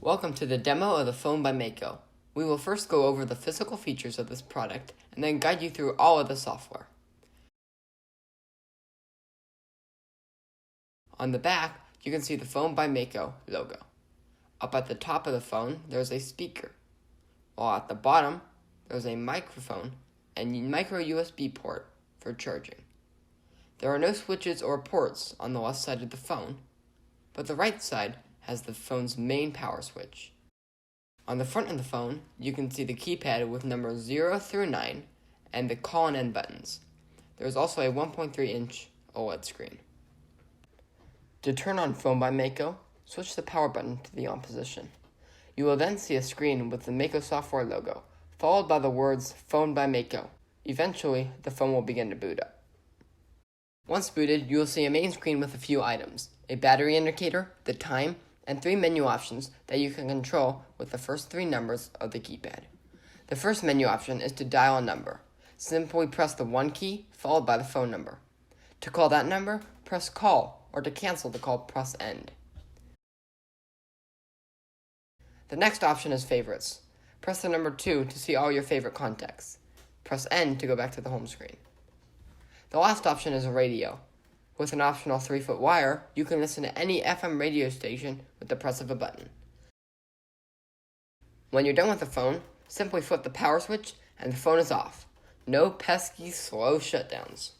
Welcome to the demo of the phone by Mako. We will first go over the physical features of this product and then guide you through all of the software. On the back, you can see the phone by Mako logo. Up at the top of the phone, there's a speaker, while at the bottom, there's a microphone and micro USB port for charging. There are no switches or ports on the left side of the phone, but the right side has the phone's main power switch. On the front of the phone, you can see the keypad with numbers 0 through 9 and the call and end buttons. There is also a 1.3-inch OLED screen. To turn on Phone by Mako, switch the power button to the on position. You will then see a screen with the Mako software logo, followed by the words Phone by Mako. Eventually, the phone will begin to boot up. Once booted, you will see a main screen with a few items, a battery indicator, the time, and 3 menu options that you can control with the first 3 numbers of the keypad. The first menu option is to dial a number. Simply press the 1 key, followed by the phone number. To call that number, press call, or to cancel the call, press end. The next option is favorites. Press the number 2 to see all your favorite contacts. Press end to go back to the home screen. The last option is a radio. With an optional 3-foot wire, you can listen to any FM radio station with the press of a button. When you're done with the phone, simply flip the power switch and the phone is off. No pesky slow shutdowns.